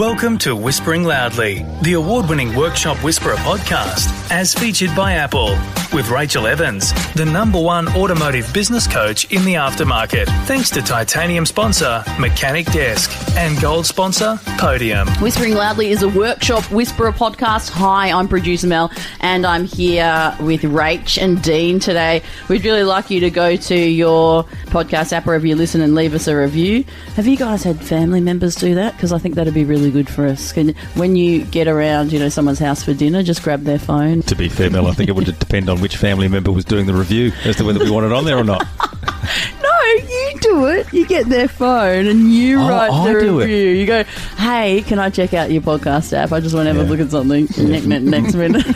Welcome to Whispering Loudly, the award-winning Workshop Whisperer podcast, as featured by Apple, with Rachael Evans, the #1 automotive business coach in the aftermarket, thanks to titanium sponsor Mechanic Desk and gold sponsor Podium. Whispering Loudly is a Workshop Whisperer podcast. Hi, I'm producer Mel, and I'm here with Rach and Dean today. We'd really like you to go to your podcast app wherever you listen and leave us a review. Have you guys had family members do that? Because I think that'd be really good for us. When you get around, someone's house for dinner, just grab their phone. To be fair, Mel, I think it would depend on which family member was doing the review as to whether we want it on there or not. No, you do it. You get their phone and you write the review. You go, hey, can I check out your podcast app? I just want to have a look at something next minute.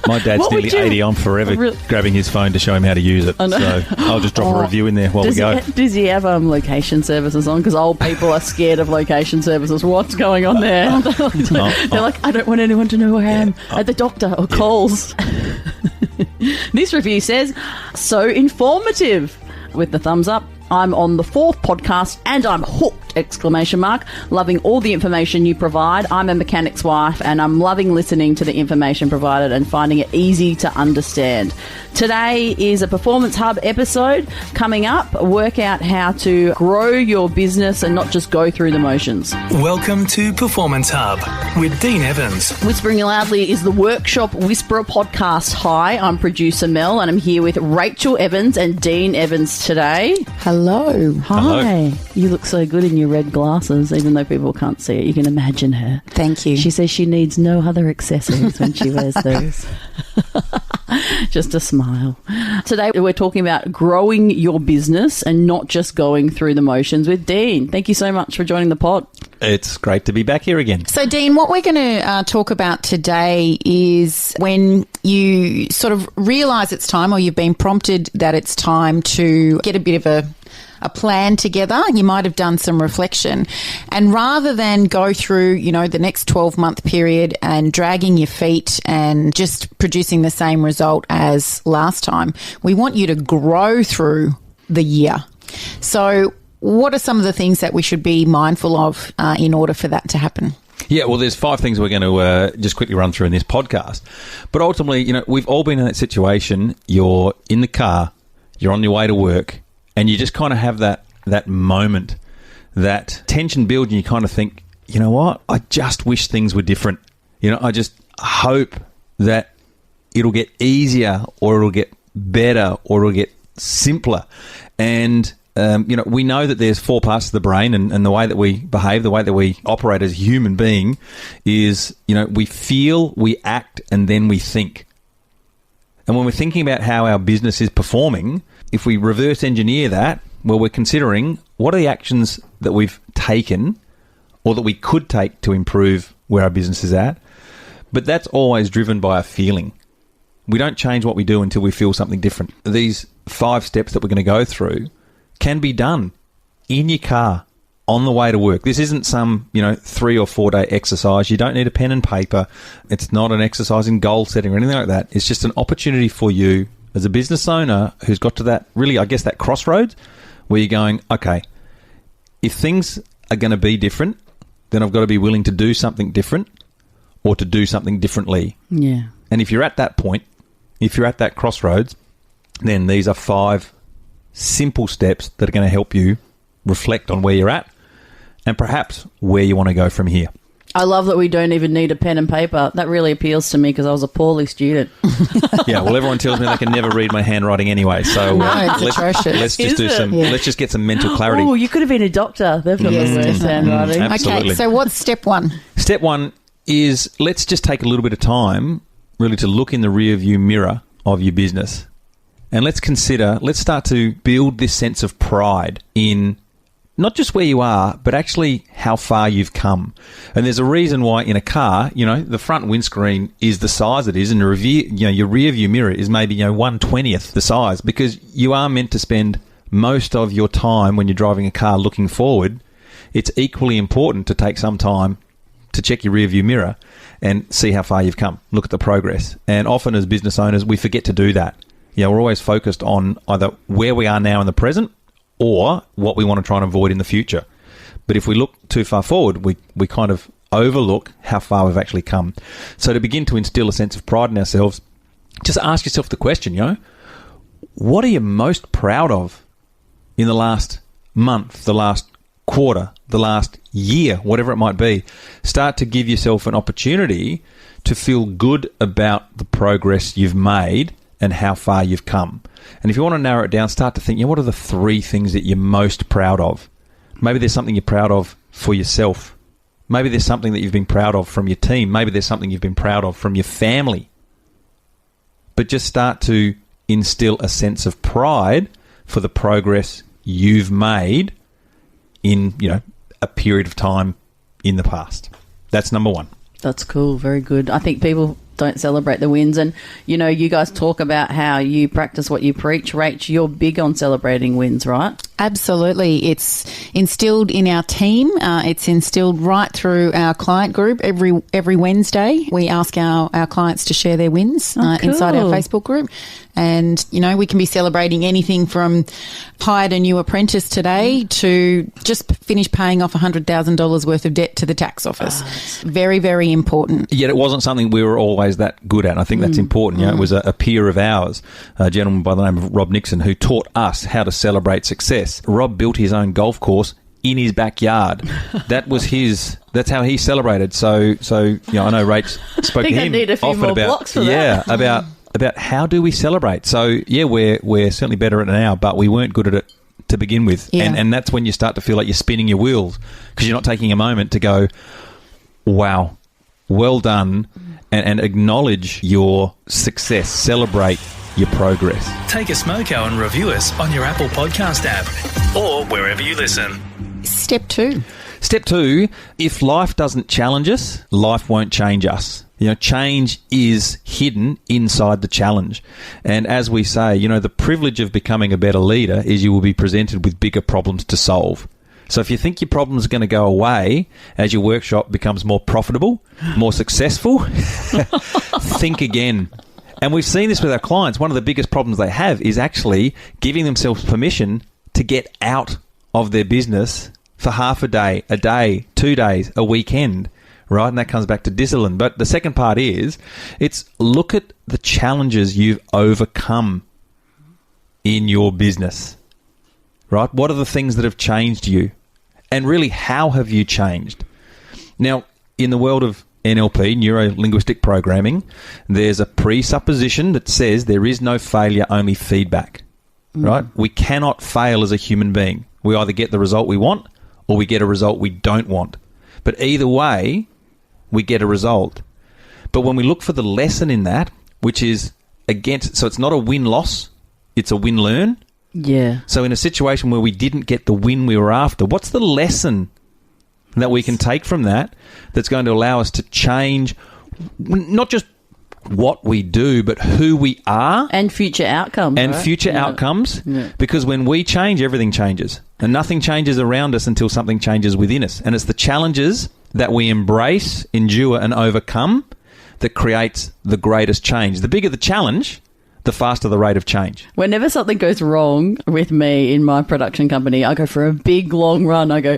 My dad's nearly 80. I'm forever grabbing his phone to show him how to use it. So I'll just drop a review in there while we go. Does he have location services on? Because old people are scared of location services. What's going on there? They're like, I don't want anyone to know where I am at the doctor or calls. This review says, so informative. With the thumbs up, I'm on the 4th podcast and I'm hooked! Loving all the information you provide. I'm a mechanic's wife and I'm loving listening to the information provided and finding it easy to understand. Today is a Performance Hub episode. Coming up, work out how to grow your business and not just go through the motions. Welcome to Performance Hub with Dean Evans. Whispering Loudly is the Workshop Whisperer podcast. Hi, I'm producer Mel and I'm here with Rachael Evans and Dean Evans today. Hello. Hi. Hello. You look so good in your red glasses, even though people can't see it. You can imagine her. Thank you. She says she needs no other accessories when she wears those. Just a smile. Today we're talking about growing your business and not just going through the motions with Dean. Thank you so much for joining the pod. It's great to be back here again. So, Dean, what we're going to talk about today is when you sort of realise it's time, or you've been prompted that it's time to get a bit of a plan together. You might have done some reflection, and rather than go through, the next 12-month period and dragging your feet and just producing the same result as last time, we want you to grow through the year. So what are some of the things that we should be mindful of in order for that to happen? Yeah, well, there's 5 things we're going to just quickly run through in this podcast. But ultimately, we've all been in that situation. You're in the car, you're on your way to work, and you just kind of have that moment, that tension builds, and you kind of think, you know what? I just wish things were different. I just hope that it'll get easier, or it'll get better, or it'll get simpler. And we know that there's 4 parts of the brain, and the way that we behave, the way that we operate as a human being is, we feel, we act, and then we think. And when we're thinking about how our business is performing, if we reverse engineer that, well, we're considering what are the actions that we've taken or that we could take to improve where our business is at. But that's always driven by a feeling. We don't change what we do until we feel something different. These 5 steps that we're going to go through can be done in your car on the way to work. This isn't some, 3 or 4 day exercise. You don't need a pen and paper. It's not an exercise in goal setting or anything like that. It's just an opportunity for you as a business owner who's got to that, really, I guess, that crossroads where you're going, okay, if things are going to be different, then I've got to be willing to do something different or to do something differently. Yeah. And if you're at that point, if you're at that crossroads, then these are 5 simple steps that are going to help you reflect on where you're at and perhaps where you want to go from here. I love that we don't even need a pen and paper. That really appeals to me because I was a poorly student. Yeah, well, everyone tells me they can never read my handwriting anyway. So it's atrocious. Let's just get some mental clarity. Oh, you could have been a doctor. They've got the worst handwriting. Absolutely. Okay, so what's step 1? Step 1 is let's just take a little bit of time really to look in the rear view mirror of your business. And let's start to build this sense of pride in not just where you are, but actually how far you've come. And there's a reason why in a car, the front windscreen is the size it is, and your rear view mirror is maybe 1/20th the size, because you are meant to spend most of your time when you're driving a car looking forward. It's equally important to take some time to check your rear view mirror and see how far you've come. Look at the progress. And often as business owners, we forget to do that. We're always focused on either where we are now in the present or what we want to try and avoid in the future. But if we look too far forward, we kind of overlook how far we've actually come. So to begin to instill a sense of pride in ourselves, just ask yourself the question, what are you most proud of in the last month, the last quarter, the last year, whatever it might be? Start to give yourself an opportunity to feel good about the progress you've made and how far you've come. And if you want to narrow it down, start to think, what are the 3 things that you're most proud of? Maybe there's something you're proud of for yourself. Maybe there's something that you've been proud of from your team. Maybe there's something you've been proud of from your family. But just start to instill a sense of pride for the progress you've made in, a period of time in the past. That's number 1. That's cool. Very good. I think people don't celebrate the wins. And, you guys talk about how you practice what you preach. Rach, you're big on celebrating wins, right? Absolutely. It's instilled in our team. It's instilled right through our client group. Every Wednesday, we ask our clients to share their wins inside our Facebook group. And, we can be celebrating anything from hired a new apprentice today to just finished paying off $100,000 worth of debt to the tax office. Very, very important. Yet it wasn't something we were always that good at. And I think that's important. It was a peer of ours, a gentleman by the name of Rob Nixon, who taught us how to celebrate success. Rob built his own golf course in his backyard. That's how he celebrated. So I know Rach spoke to him need a few often more about blocks for that. about how do we celebrate. So we're certainly better at it now, but we weren't good at it to begin with. Yeah. And that's when you start to feel like you're spinning your wheels because you're not taking a moment to go, wow, well done, and acknowledge your success, celebrate your progress. Take a smoke out and review us on your Apple Podcast app or wherever you listen. Step 2. Step 2, if life doesn't challenge us, life won't change us. Change is hidden inside the challenge. And as we say, the privilege of becoming a better leader is you will be presented with bigger problems to solve. So if you think your problems are going to go away as your workshop becomes more profitable, more successful, think again. And we've seen this with our clients. One of the biggest problems they have is actually giving themselves permission to get out of their business for half a day, 2 days, a weekend, right? And that comes back to discipline. But the second part is, it's look at the challenges you've overcome in your business, right? What are the things that have changed you? And really, how have you changed? Now, in the world of NLP, neuro-linguistic programming, there's a presupposition that says there is no failure, only feedback, right? We cannot fail as a human being. We either get the result we want or we get a result we don't want. But either way, we get a result. But when we look for the lesson in that, which is so it's not a win-loss, it's a win-learn. Yeah. So in a situation where we didn't get the win we were after, what's the lesson that we can take from that that's going to allow us to change not just what we do, but who we are. And future outcomes. And right? future outcomes. Yeah. Because when we change, everything changes. And nothing changes around us until something changes within us. And it's the challenges that we embrace, endure, and overcome that creates the greatest change. The bigger the challenge, the faster the rate of change. Whenever something goes wrong with me in my production company, I go for a big, long run. I go,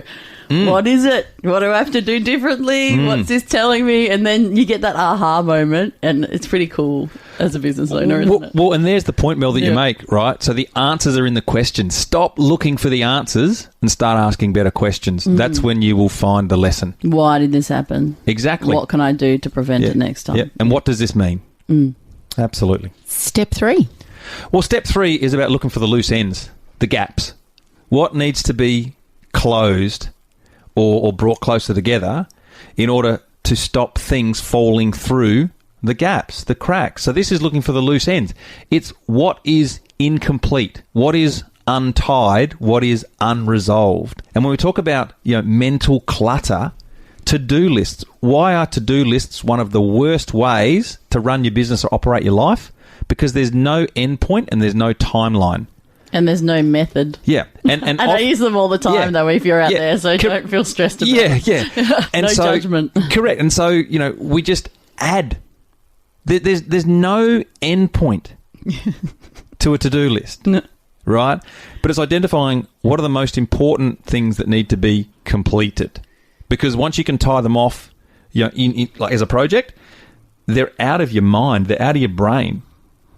what is it? What do I have to do differently? What's this telling me? And then you get that aha moment, and it's pretty cool as a business owner, isn't it? Well, and there's the point, Mel, that you make, right? So the answers are in the questions. Stop looking for the answers and start asking better questions. That's when you will find the lesson. Why did this happen? Exactly. What can I do to prevent it next time? Yeah. And what does this mean? Absolutely. Step 3. Well, step 3 is about looking for the loose ends, the gaps. What needs to be closed or brought closer together in order to stop things falling through the gaps, the cracks. So this is looking for the loose ends. It's what is incomplete, what is untied, what is unresolved. And when we talk about mental clutter, to-do lists. Why are to-do lists one of the worst ways to run your business or operate your life? Because there's no end point and there's no timeline. And there's no method. Yeah. And I use them all the time, though, if you're out there, so don't feel stressed about it. Yeah. And no judgment. Correct. And so, we just add. There's no end point to a to-do list, right? But it's identifying what are the most important things that need to be completed. Because once you can tie them off like as a project, they're out of your mind. They're out of your brain.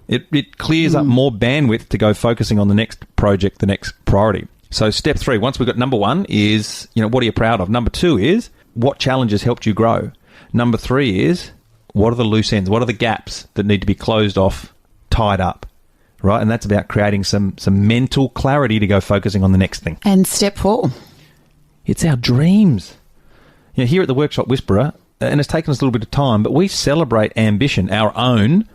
It clears up more bandwidth to go focusing on the next project, the next priority. So step 3, once we've got number 1 is, what are you proud of? Number 2 is, what challenges helped you grow? Number 3 is, what are the loose ends? What are the gaps that need to be closed off, tied up? Right? And that's about creating some mental clarity to go focusing on the next thing. And step 4? It's our dreams. Here at the Workshop Whisperer, and it's taken us a little bit of time, but we celebrate ambition, our own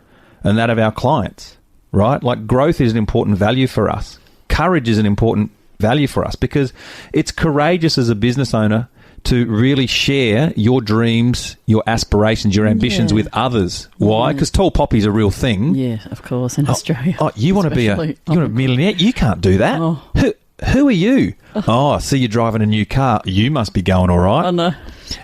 and that of our clients, right? Like growth is an important value for us. Courage is an important value for us because it's courageous as a business owner to really share your dreams, your aspirations, your ambitions with others. Why? Because tall poppy's a real thing. Yeah, of course, in Australia. You want to be a millionaire? You can't do that. Oh. Who are you? See you're driving a new car. You must be going all right. Oh, no.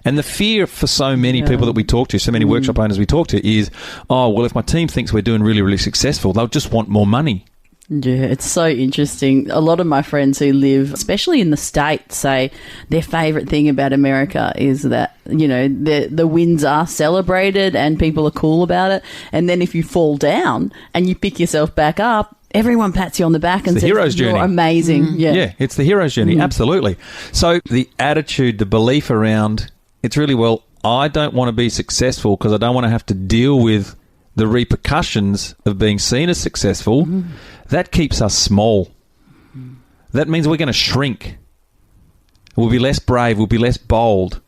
And the fear for so many people that we talk to, so many workshop owners we talk to is, if my team thinks we're doing really, really successful, they'll just want more money. Yeah, it's so interesting. A lot of my friends who live, especially in the States, say their favourite thing about America is that, the wins are celebrated and people are cool about it. And then if you fall down and you pick yourself back up, everyone pats you on the back and says, hero's journey. You're amazing. Yeah, it's the hero's journey, absolutely. So the attitude, the belief around, it's really, I don't want to be successful because I don't want to have to deal with the repercussions of being seen as successful. That keeps us small. That means we're going to shrink. We'll be less brave. We'll be less bold.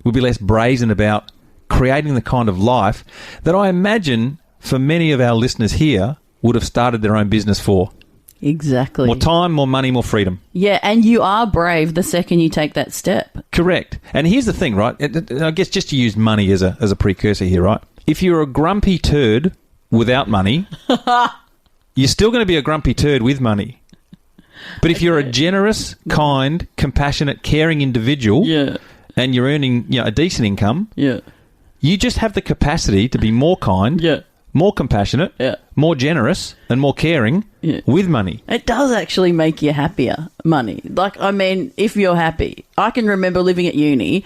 We'll be less brazen about creating the kind of life that I imagine for many of our listeners here would have started their own business for. Exactly. More time, more money, more freedom. Yeah, and you are brave the second you take that step. Correct. And here's the thing, right? I guess just to use money as a precursor here, right? If you're a grumpy turd without money, you're still going to be a grumpy turd with money. But if you're a generous, kind, compassionate, caring individual and you're earning a decent income, you just have the capacity to be more kind, more compassionate, more generous and more caring with money. It does actually make you happier, money. If you're happy. I can remember living at uni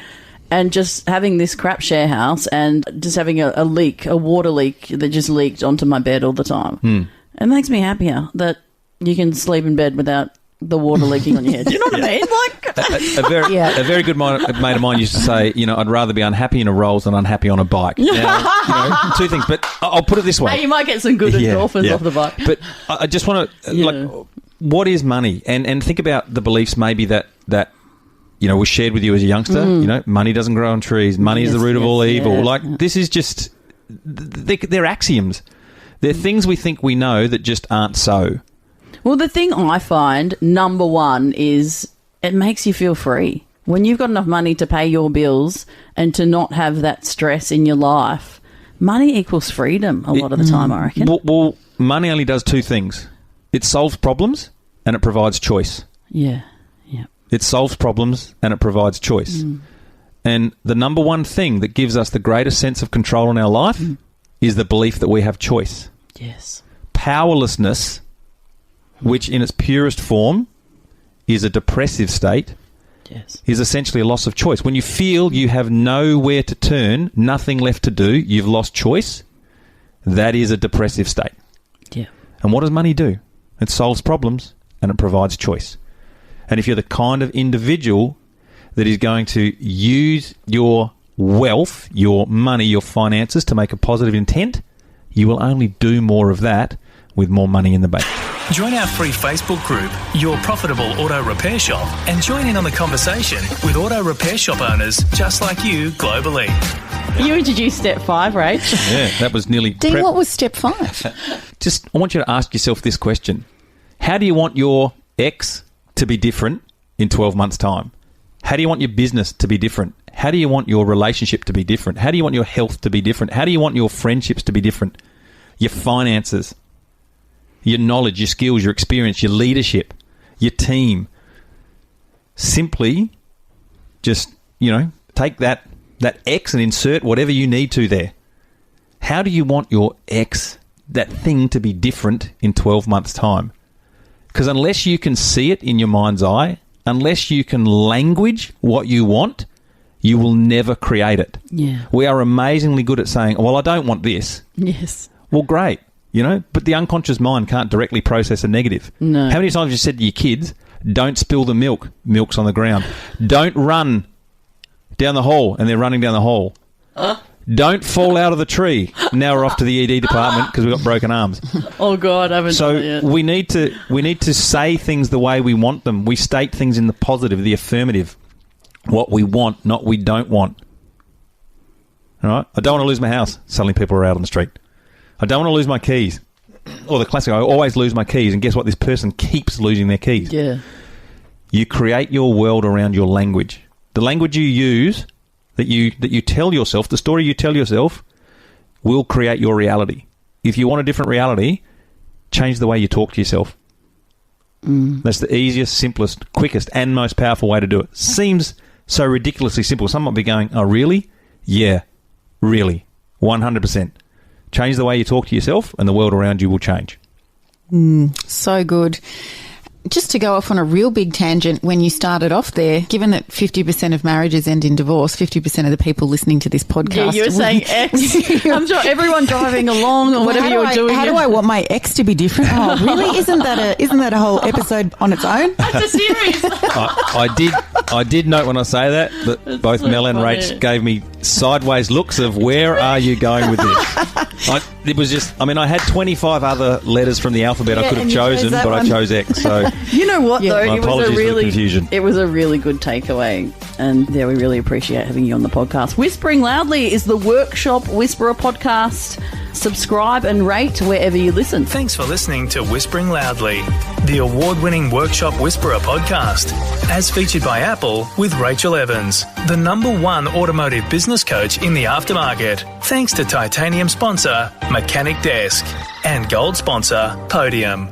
and just having this crap share house and just having a leak, a water leak that just leaked onto my bed all the time. It makes me happier that you can sleep in bed without the water leaking on your head. Do you know what I mean? A very good mate of mine used to say, I'd rather be unhappy in a Rolls than unhappy on a bike. Now, two things, but I'll put it this way. Hey, you might get some good endorphins off the bike. But I just want to, what is money? And think about the beliefs maybe that was shared with you as a youngster. Money doesn't grow on trees. Money is the root of all evil. This is just, they're axioms. They're things we think we know that just aren't so. Well, the thing I find, number one, is it makes you feel free. When you've got enough money to pay your bills and to not have that stress in your life, money equals freedom a lot of the time, I reckon. Well, money only does two things. It solves problems and it provides choice. Yeah. It solves problems and it provides choice. And the number one thing that gives us the greatest sense of control in our life is the belief that we have choice. Yes. Powerlessness, which in its purest form is a depressive state, is essentially a loss of choice. When you feel you have nowhere to turn, nothing left to do, you've lost choice, that is a depressive state. Yeah. And what does money do? It solves problems and it provides choice. And if you're the kind of individual that is going to use your wealth, your money, your finances to make a positive intent, you will only do more of that with more money in the bank. Join our free Facebook group, Your Profitable Auto Repair Shop, and join in on the conversation with auto repair shop owners just like you globally. You introduced step 5, Rach. Yeah, that was nearly... Dean, what was step 5? I want you to ask yourself this question. How do you want your ex to be different in 12 months' time? How do you want your business to be different? How do you want your relationship to be different? How do you want your health to be different? How do you want your friendships to be different? Your finances, your knowledge, your skills, your experience, your leadership, your team. Simply just, take that X and insert whatever you need to there. How do you want your X, that thing, to be different in 12 months' time? Because unless you can see it in your mind's eye, unless you can language what you want, you will never create it. Yeah. We are amazingly good at saying, well, I don't want this. Yes. Well, great, but the unconscious mind can't directly process a negative. No. How many times have you said to your kids, don't spill the milk, milk's on the ground. Don't run down the hall, and they're running down the hall. Don't fall out of the tree. Now we're off to the ED department because we've got broken arms. Oh, God, I haven't done it yet. So we need to say things the way we want them. We state things in the positive, the affirmative. What we want, not we don't want. All right? I don't want to lose my house. Suddenly people are out on the street. I don't want to lose my keys. Or the classic, I always lose my keys, and guess what? This person keeps losing their keys. Yeah. You create your world around your language. The language you use, that you tell yourself, the story you tell yourself, will create your reality. If you want a different reality, change the way you talk to yourself. That's the easiest, simplest, quickest, and most powerful way to do it. Seems so ridiculously simple. Some might be going, oh, really? Yeah, really. 100%. Change the way you talk to yourself, and the world around you will change. So good. Just to go off on a real big tangent, when you started off there, given that 50% of marriages end in divorce, 50% of the people listening to this podcast... Yeah, you were saying ex. I'm sure everyone driving along or whatever you're doing. How do I want my ex to be different? Oh, really? Isn't that a whole episode on its own? That's a series. I did note when I say that both so Mel and funny. Rach gave me sideways looks of where are you going with this? It was just, I had 25 other letters from the alphabet I could have chosen, but I chose X. So You know what, though? My apologies for the confusion. It was a really good takeaway. And we really appreciate having you on the podcast. Whispering Loudly is the Workshop Whisperer podcast. Subscribe and rate wherever you listen. Thanks for listening to Whispering Loudly, the award-winning Workshop Whisperer podcast, as featured by Apple with Rachael Evans, the #1 automotive business coach in the aftermarket. Thanks to titanium sponsor Mechanic Desk and gold sponsor Podium.